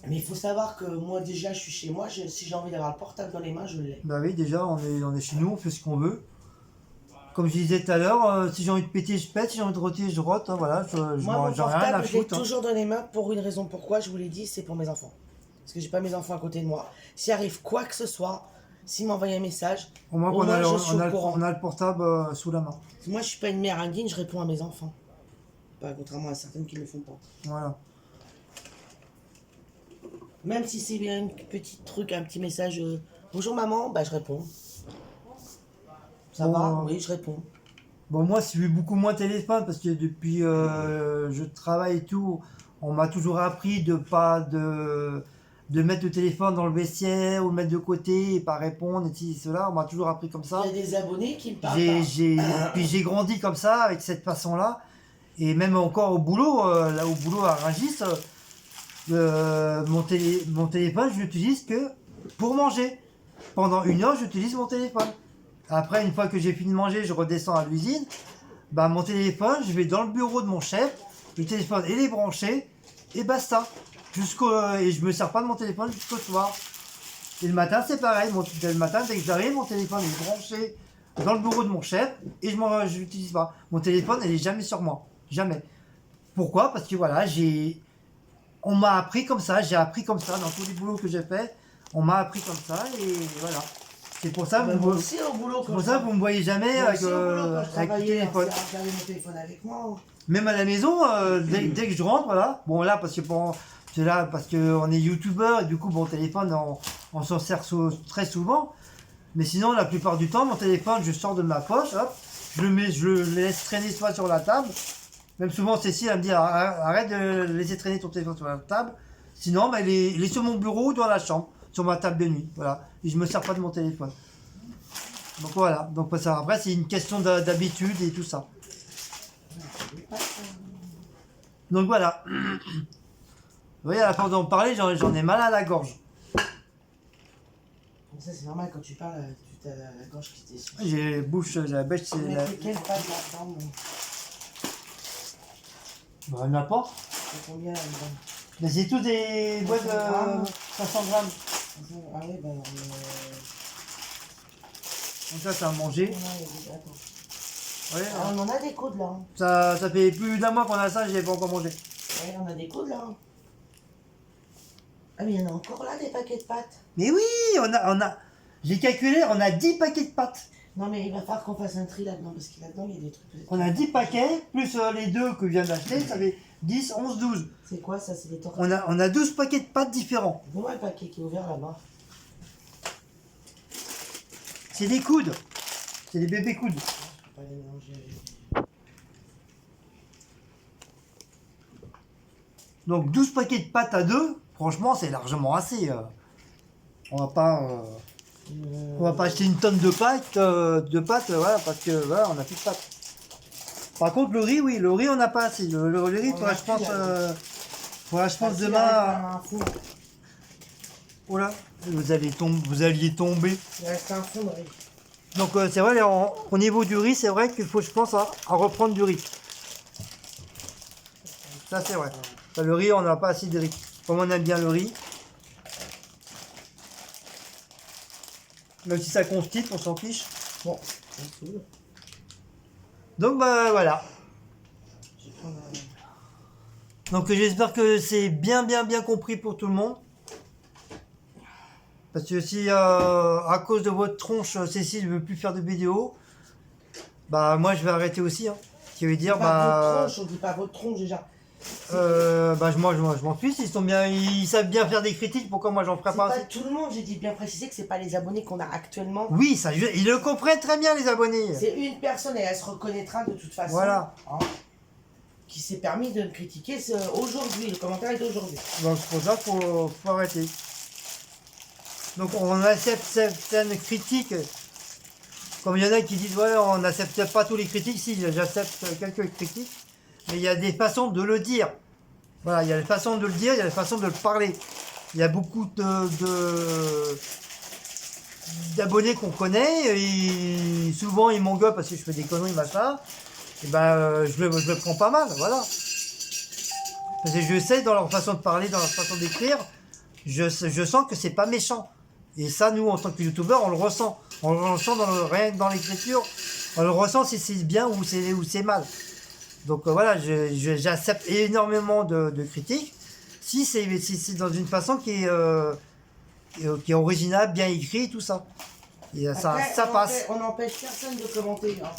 Mais il faut savoir que moi déjà je suis chez moi, si j'ai envie d'avoir le portable dans les mains, je l'ai. Bah oui, déjà, on est chez nous, on fait ce qu'on veut. Comme je disais tout à l'heure, si j'ai envie de péter, je pète, si j'ai envie de roter, je rote, hein, voilà, Moi mon j'en ai rien à portable je l'ai foutre. Hein. toujours dans les mains pour une raison. Pourquoi je vous l'ai dit, c'est pour mes enfants. Parce que j'ai pas mes enfants à côté de moi. S'il arrive quoi que ce soit, s'ils m'envoient un message, Au moins au qu'on moins, a, je suis au courant. on a le portable sous la main. moi je suis pas une mère indigne, je réponds à mes enfants. Pas contrairement à certaines qui ne le font pas. Voilà. Même si c'est un petit truc, un petit message, bonjour maman, bah je réponds. Ça Bon, va? Oui, je réponds. Bon, moi, je suis beaucoup moins téléphone parce que depuis je travaille et tout, on m'a toujours appris de pas de mettre le téléphone dans le vestiaire ou le mettre de côté et pas répondre et ci, cela. On m'a toujours appris comme ça. Il y a des abonnés qui me parlent pas. Puis j'ai grandi comme ça, avec cette façon-là. Et même encore au boulot, là au boulot à Rungis, mon téléphone, je l'utilise que pour manger. Pendant 1 heure, j'utilise mon téléphone. Après, une fois que j'ai fini de manger, je redescends à l'usine. Bah, mon téléphone, je vais dans le bureau de mon chef, le téléphone il est branché, et basta. Et je me sers pas de mon téléphone jusqu'au soir. Et le matin, c'est pareil. Le matin, dès que j'arrive, mon téléphone est branché dans le bureau de mon chef, et je l'utilise pas. Mon téléphone, il est jamais sur moi. Jamais. Pourquoi? Parce que voilà, on m'a appris comme ça, j'ai appris comme ça dans tous les boulots que j'ai fait. On m'a appris comme ça, et voilà. C'est pour ça que Moi vous, aussi au boulot, c'est pour ça que vous me voyez jamais moi avec, aussi, au boulot, quand je avec le travaillais, téléphone. on regardait mon téléphone avec moi. Même à la maison, dès que je rentre, voilà. Bon là parce que c'est là parce que on est youtubeur et du coup mon téléphone on s'en sert très souvent. Mais sinon la plupart du temps mon téléphone je sors de ma poche, hop, je le laisse traîner soit sur la table. Même souvent Cécile elle me dit arrête de laisser traîner ton téléphone sur la table. Sinon bah, il est sur mon bureau ou dans la chambre, sur ma table de nuit. Voilà. Et je me sers pas de mon téléphone. Donc voilà. Donc ça, après c'est une question d'habitude et tout ça. Donc voilà. Vous voyez, à la force d'en parler, j'en ai mal à la gorge. Comme ça, c'est normal quand tu parles, tu as la gorge qui t'essouffle. J'ai bouche, la bêche, c'est Mais la... quelle pâte là-dedans? Bah, n'importe. C'est combien là-dedans? Mais c'est tout des boîtes de 500 grammes. Ah oui, bah alors. Donc ça, c'est à manger. Attends. Ouais, Ah, on en a des coudes là. Hein. ça fait plus d'un mois qu'on a ça, j'ai pas encore mangé. Ouais, on a des coudes là. Hein. Ah, mais il y en a encore là des paquets de pâtes. Mais oui, j'ai calculé, on a 10 paquets de pâtes. Non, mais il va falloir qu'on fasse un tri là-dedans parce que là-dedans il y a des trucs. On a 10 paquets, plus les deux que je viens d'acheter, ça fait 10, 11, 12. C'est quoi ça? C'est des tortillas. On a 12 paquets de pâtes différents. Donne-moi le paquet qui est ouvert là-bas. C'est des coudes. C'est des bébés coudes. Je peux pas les mélanger avec. Donc 12 paquets de pâtes à deux, franchement c'est largement assez. On va pas acheter une tonne de pâtes, voilà, parce que voilà, on n'a plus de pâtes. Par contre le riz, oui, le riz on n'a pas assez. Le riz, faudra, je pense demain. Oh là, vous alliez tomber. Il reste un fond de riz. Donc c'est vrai, au niveau du riz, c'est vrai qu'il faut, je pense, à reprendre du riz. Ça c'est vrai. Le riz, on n'a pas assez de riz. Comme on aime bien le riz. Même si ça constipe, on s'en fiche. Bon, ça me saoule. Donc bah voilà. Je vais prendre Donc j'espère que c'est bien compris pour tout le monde. Parce que si à cause de votre tronche, Cécile ne veut plus faire de vidéos, bah moi je vais arrêter aussi. Hein. Ce qui veut dire votre tronche, on dit pas votre tronche déjà. Bah moi je m'en fiche, ils savent bien faire des critiques, pourquoi moi j'en ferai C'est pas pas assez. tout le monde, j'ai dit bien préciser que c'est pas les abonnés qu'on a actuellement. Oui, ça, ils le comprennent très bien les abonnés. C'est une personne et elle se reconnaîtra de toute façon. Voilà. Hein, qui s'est permis de me critiquer aujourd'hui. Le commentaire est d'aujourd'hui. Donc c'est pour ça qu'il faut arrêter. Donc on accepte certaines critiques. Comme il y en a qui disent ouais on n'accepte pas tous les critiques, si j'accepte quelques critiques. Mais il y a des façons de le dire. Voilà, il y a des façons de le dire, il y a des façons de le parler. Il y a beaucoup d'abonnés qu'on connaît, et souvent ils m'engueulent parce que je fais des conneries, machin. Et ben je le prends pas mal, voilà. Parce que je sais dans leur façon de parler, dans leur façon d'écrire, je sens que c'est pas méchant. Et ça, nous, en tant que youtubeurs, on le ressent. On le ressent rien que dans l'écriture. On le ressent si c'est bien ou c'est mal. Donc voilà, j'accepte énormément de critiques. Si c'est dans une façon qui est originale, bien écrit, tout ça. Et Après, ça passe. On n'empêche personne de commenter. Hein.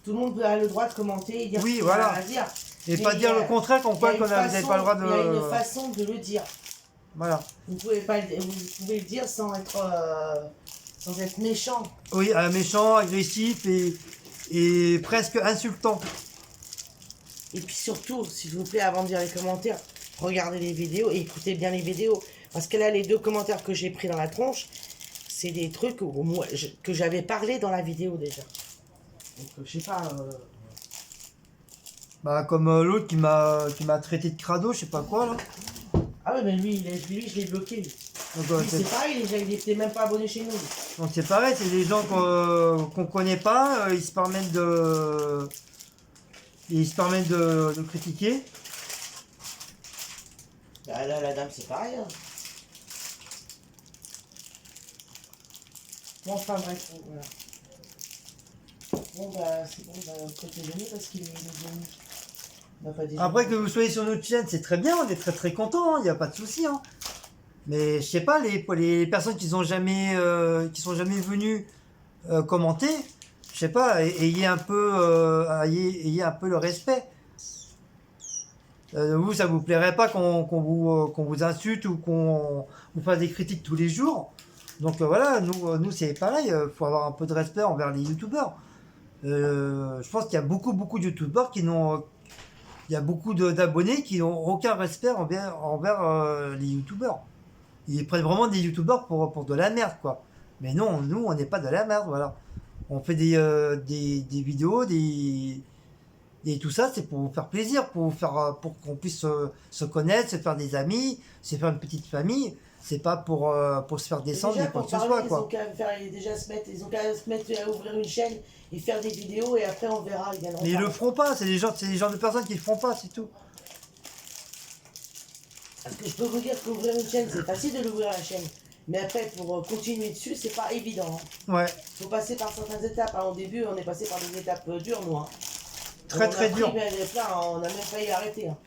Tout le monde a le droit de commenter et dire Oui, ce qu'il voilà. a à dire. Et pas dire le contraire, qu'on quoi qu'on n'avait pas le droit de... Il y a une façon de le dire. Voilà. Vous pouvez le dire sans être méchant. Oui, méchant, agressif et presque insultant. Et puis surtout, s'il vous plaît, avant de dire les commentaires, regardez les vidéos et écoutez bien les vidéos. Parce que là, les 2 commentaires que j'ai pris dans la tronche, c'est des trucs que j'avais parlé dans la vidéo déjà. Donc, je sais pas... Bah, comme l'autre qui m'a traité de crado, je sais pas quoi, là. Ah ouais, mais lui je l'ai bloqué. Lui, Donc, c'est pareil, il était même pas abonné chez nous. donc c'est pareil, c'est des gens qu'on connaît pas, ils se permettent de critiquer. Bah là, la dame, c'est pareil. Hein. Bon, enfin bref, voilà. Bon, bah, c'est bon, bah, faut te donner parce qu'il est venu. Après que vous soyez sur notre chaîne, c'est très bien, on est très très contents, il n'y a pas de souci. Hein. Mais je sais pas, les personnes qui sont jamais venues commenter, je sais pas, ayez un peu le respect. Vous, ça vous plairait pas qu'on vous insulte ou qu'on vous fasse des critiques tous les jours. Donc voilà, nous c'est pareil, faut avoir un peu de respect envers les youtubeurs. Je pense qu'il y a beaucoup de youtubeurs il y a d'abonnés qui n'ont aucun respect envers les youtubeurs. Ils prennent vraiment des youtubeurs pour de la merde, quoi. Mais non, nous, on n'est pas de la merde, voilà. On fait des vidéos, et tout ça, c'est pour vous faire plaisir, pour qu'on puisse se connaître, se faire des amis, se faire une petite famille. C'est pas pour se faire Et descendre déjà, ni quoi pour que ce parler, soit, ils ont quoi. qu'à faire, ils ont qu'à se mettre à ouvrir une chaîne et faire des vidéos et après on verra, ils viendront Mais ils le parler. feront pas, c'est les genres de personnes qui le feront pas, c'est tout. Parce que je peux vous dire qu'ouvrir une chaîne, c'est facile de l'ouvrir la chaîne. Mais après, pour continuer dessus, c'est pas évident. Hein. Ouais, Faut passer par certaines étapes. Hein. Au début, on est passé par des étapes dures, nous. Hein. très On a dur. pris, mais plein, hein. On a même failli arrêter. Hein.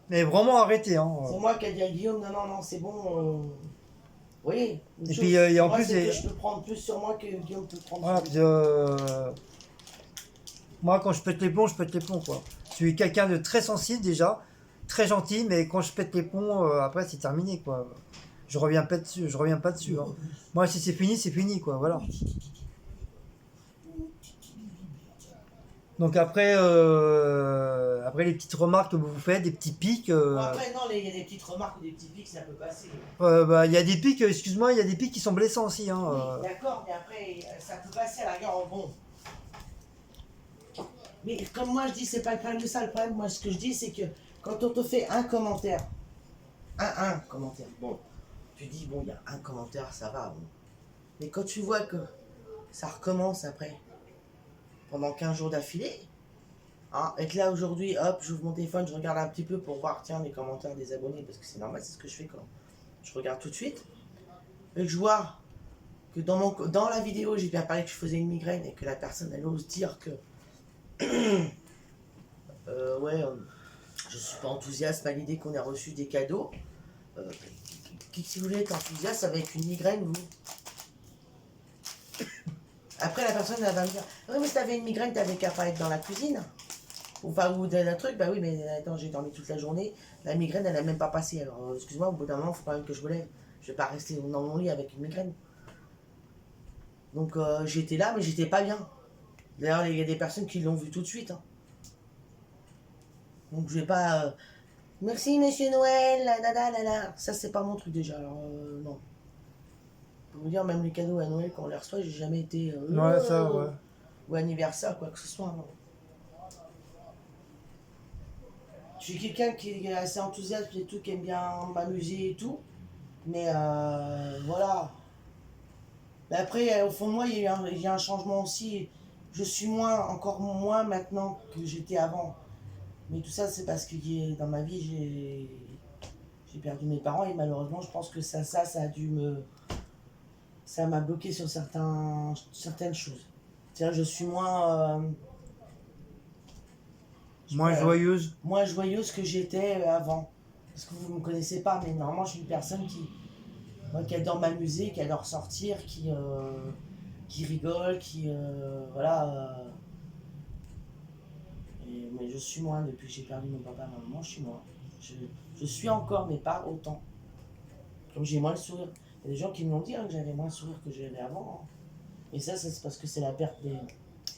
Mais vraiment arrêtez, hein. C'est moi qui ai dit à Guillaume, non, c'est bon. Oui. Et puis, et en moi, plus, c'est que je peux prendre plus sur moi que Guillaume peut prendre voilà, sur puis, moi, quand je pète les plombs, je pète les plombs, quoi. Je suis quelqu'un de très sensible déjà, très gentil, mais quand je pète les plombs, après, c'est terminé, quoi. Je reviens pas dessus, hein. Moi, si c'est fini, quoi, voilà. Donc après les petites remarques que vous vous faites, des petits pics, Bon, après, non, il y a des petites remarques ou des petits pics, ça peut passer. bah, il y a des pics, excuse-moi, il y a des pics qui sont blessants aussi, hein. Oui, d'accord, mais après, ça peut passer à la rigueur, bon. Mais comme moi je dis, c'est pas le problème de ça. Le problème, moi, ce que je dis, c'est que quand on te fait un commentaire, un commentaire, bon, tu dis, bon, il y a un commentaire, ça va, bon. Mais quand tu vois que ça recommence après, pendant 15 jours d'affilée, hein, et que là, aujourd'hui, hop, j'ouvre mon téléphone, je regarde un petit peu pour voir, tiens, les commentaires des abonnés, parce que c'est normal, c'est ce que je fais quand je regarde tout de suite, et que je vois que dans la vidéo, j'ai bien parlé que je faisais une migraine, et que la personne, elle ose dire que ouais, je suis pas enthousiaste à l'idée qu'on ait reçu des cadeaux. Si vous voulez être enthousiaste avec une migraine, vous. Après, la personne, elle va me dire, oui, mais si t'avais une migraine, t'avais qu'à pas être dans la cuisine. Enfin, ou d'un truc, bah oui, mais attends, j'ai dormi toute la journée. La migraine, elle a même pas passé. Alors, excuse-moi, au bout d'un moment, faut quand même que je me lève. Je vais pas rester dans mon lit avec une migraine. Donc, j'étais là, mais j'étais pas bien. D'ailleurs, il y a des personnes qui l'ont vu tout de suite. Hein. Donc, je vais pas. Merci, monsieur Noël, la. Ça, c'est pas mon truc déjà. Alors, non. Pour vous dire, même les cadeaux à Noël, quand on les reçoit, j'ai jamais été. Ouais, ça, ouais. Ou anniversaire, quoi que ce soit. Non. Je suis quelqu'un qui est assez enthousiaste et tout, qui aime bien m'amuser et tout. Mais voilà. Mais après, au fond de moi, il y a un changement aussi. Je suis encore moins maintenant que j'étais avant. Mais tout ça, c'est parce que dans ma vie, j'ai perdu mes parents et malheureusement, je pense que ça a dû ça m'a bloqué sur certaines choses. C'est-à-dire, je suis Moins joyeuse. moins joyeuse que j'étais avant. Parce que vous ne me connaissez pas, mais normalement, je suis une personne qui adore m'amuser, qui adore sortir, qui rigole, voilà. Mais je suis moins depuis que j'ai perdu mon papa et ma maman, je suis moins. Je suis encore, mais pas autant. Comme j'ai moins le sourire. Il y a des gens qui me l'ont dit hein, que j'avais moins le sourire que j'avais avant. Hein. Et ça, c'est parce que c'est la perte des.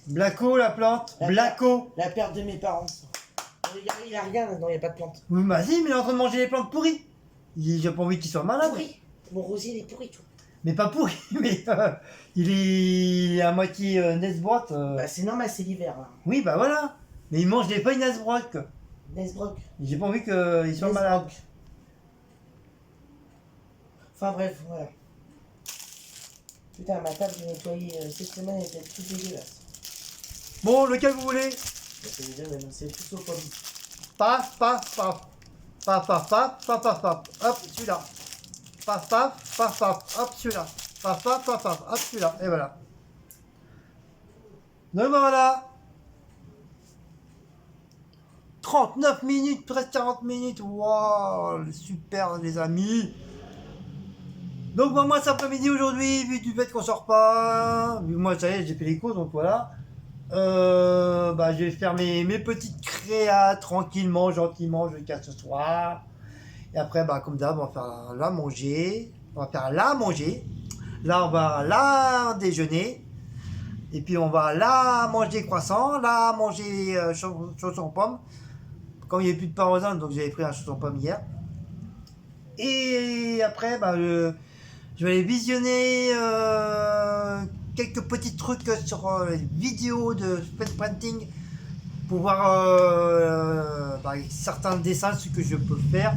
Blaco, la plante. Blaco. La perte de mes parents. Il a rien là-dedans, il n'y a pas de plante. Oui, vas-y, mais il est en train de manger les plantes pourries. J'ai pas envie qu'il soit malade. Pourri. Mon rosier, il est pourri, toi. Mais pas pourri, mais il est à moitié Nesbrock. Bah, c'est normal, c'est l'hiver là. Oui, bah voilà. Mais il mange des feuilles Nesbrock. Nesbrock. J'ai pas envie qu'il soit malade. Enfin bref, voilà. Putain, ma table, j'ai nettoyé cette semaine, elle était toute dégueulasse. Bon, lequel vous voulez? C'est tout au pomme. Paf, paf, paf. Paf, paf, paf, paf, paf, paf. Hop, celui-là. Paf, paf, paf, paf. Hop, celui-là. Paf, paf, paf, paf. Hop, celui-là. Et voilà. Donc voilà. 39 minutes, presque 40 minutes. Waouh, super les amis. Donc bon, moi cet après-midi aujourd'hui, vu du fait qu'on sort pas, vu que moi ça y est, j'ai fait les courses, donc voilà. Bah, je vais faire mes petites créas tranquillement, gentiment jusqu'à ce soir. Et après, bah, comme d'hab, on va faire la manger. On va faire la manger. Là, on va la déjeuner. Et puis, on va là manger croissant, là manger chausson aux pommes. Comme il n'y avait plus de parmesan, donc j'avais pris un chausson aux pommes hier. Et après, bah, je vais aller visionner quelques petits trucs sur les vidéos de face printing pour voir bah, certains dessins, ce que je peux faire.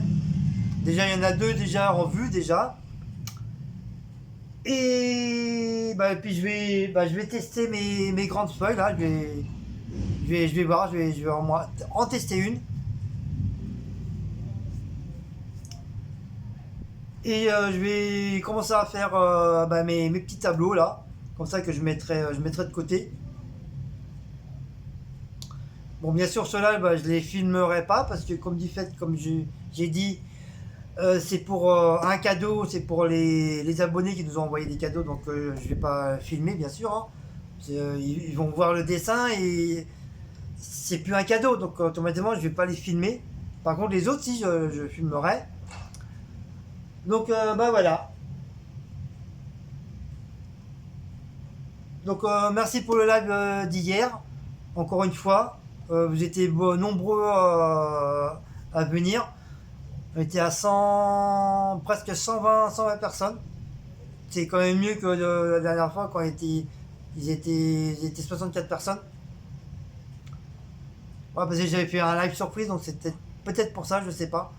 Déjà, il y en a 2 déjà en vue déjà. Et bah, puis je vais tester mes grandes feuilles là. Je vais voir, je vais en tester une. Et je vais commencer à faire bah, mes petits tableaux là. Comme ça que je mettrai de côté. Bon, bien sûr, ceux-là, bah, je les filmerai pas parce que, comme j'ai dit, c'est pour un cadeau, c'est pour les abonnés qui nous ont envoyé des cadeaux, donc je vais pas filmer, bien sûr. Hein. Ils vont voir le dessin et c'est plus un cadeau, donc automatiquement, je vais pas les filmer. Par contre, les autres, si, je filmerai. Donc, bah voilà. Donc, merci pour le live d'hier, encore une fois. Vous étiez nombreux à venir. On était à 100, presque 120 personnes. C'est quand même mieux que la dernière fois quand ils étaient 64 personnes. Ouais, parce que j'avais fait un live surprise, donc c'était peut-être pour ça, je sais pas.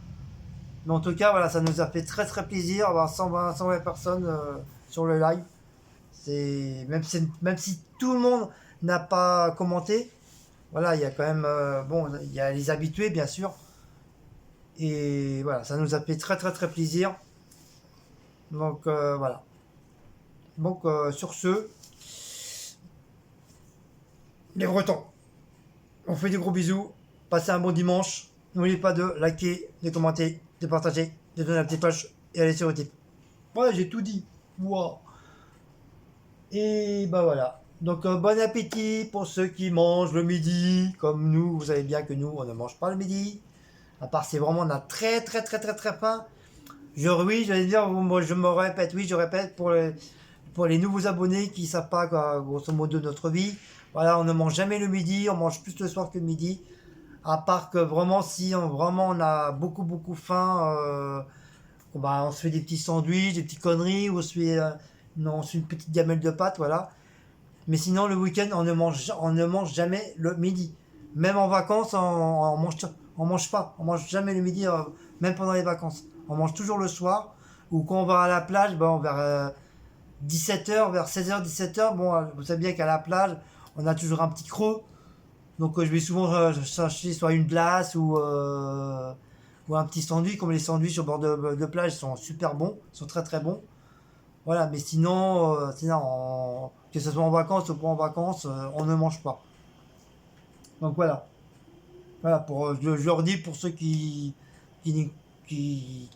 Mais en tout cas, voilà, ça nous a fait très très plaisir d'avoir 120 personnes sur le live. Même si tout le monde n'a pas commenté, voilà, il y a quand même, bon, il y a les habitués, bien sûr. Et voilà, ça nous a fait très très très plaisir. Donc voilà. Donc sur ce, les Bretons, on fait des gros bisous. Passez un bon dimanche. N'oubliez pas de liker, de commenter, de partager, de donner la petite cloche et aller sur Utip. Voilà, j'ai tout dit. Wow. Et bah voilà. Donc bon appétit pour ceux qui mangent le midi. Comme nous, vous savez bien que nous, on ne mange pas le midi. À part si vraiment on a très très très très très faim. Oui, j'allais dire, moi, je me répète, oui, je répète pour les nouveaux abonnés qui ne savent pas, quoi, grosso modo, notre vie. Voilà, on ne mange jamais le midi, on mange plus le soir que le midi. À part que vraiment, si vraiment on a beaucoup beaucoup faim, bah, on se fait des petits sandwichs, des petites conneries, ou non, on se fait une petite gamelle de pâtes, voilà. Mais sinon, le week-end, on ne mange jamais le midi. Même en vacances, on mange pas. On mange jamais le midi, même pendant les vacances. On mange toujours le soir. Ou quand on va à la plage, bon, vers 17h, vers 16h, 17h, bon, vous savez bien qu'à la plage, on a toujours un petit creux. Donc je vais souvent chercher soit une glace ou un petit sandwich. Comme les sandwichs au bord de plage sont super bons, sont très très bons. Voilà, mais sinon, que ce soit en vacances ou pas en vacances, on ne mange pas. Donc voilà. Voilà, je leur dis pour ceux qui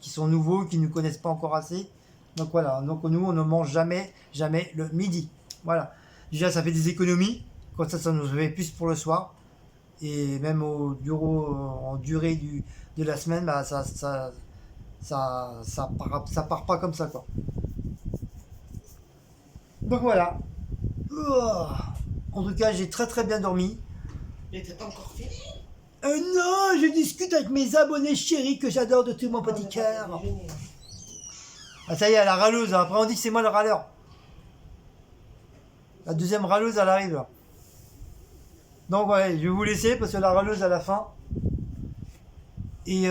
sont nouveaux, qui ne connaissent pas encore assez. Donc voilà, donc nous on ne mange jamais, jamais le midi. Voilà. Déjà ça fait des économies, comme ça nous fait plus pour le soir. Et même en durée de la semaine, bah, ça part pas comme ça quoi. Donc voilà. En tout cas, j'ai très très bien dormi. Mais t'as pas encore fini? Non, je discute avec mes abonnés chéris que j'adore de tout mon petit cœur. Ah ça y est, la râleuse. Après on dit que c'est moi le râleur. La deuxième râleuse, elle arrive là. Donc ouais, je vais vous laisser parce que la râleuse à la fin. Et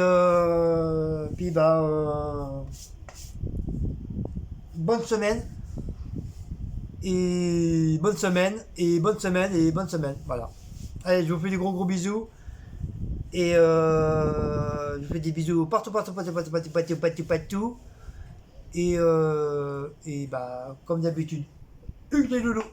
puis bah bonne semaine. Et bonne semaine. Et bonne semaine. Et bonne semaine. Voilà. Allez, je vous fais des gros bisous. Et je vous fais des bisous partout. Et bah, comme d'habitude, Hugues les loulous.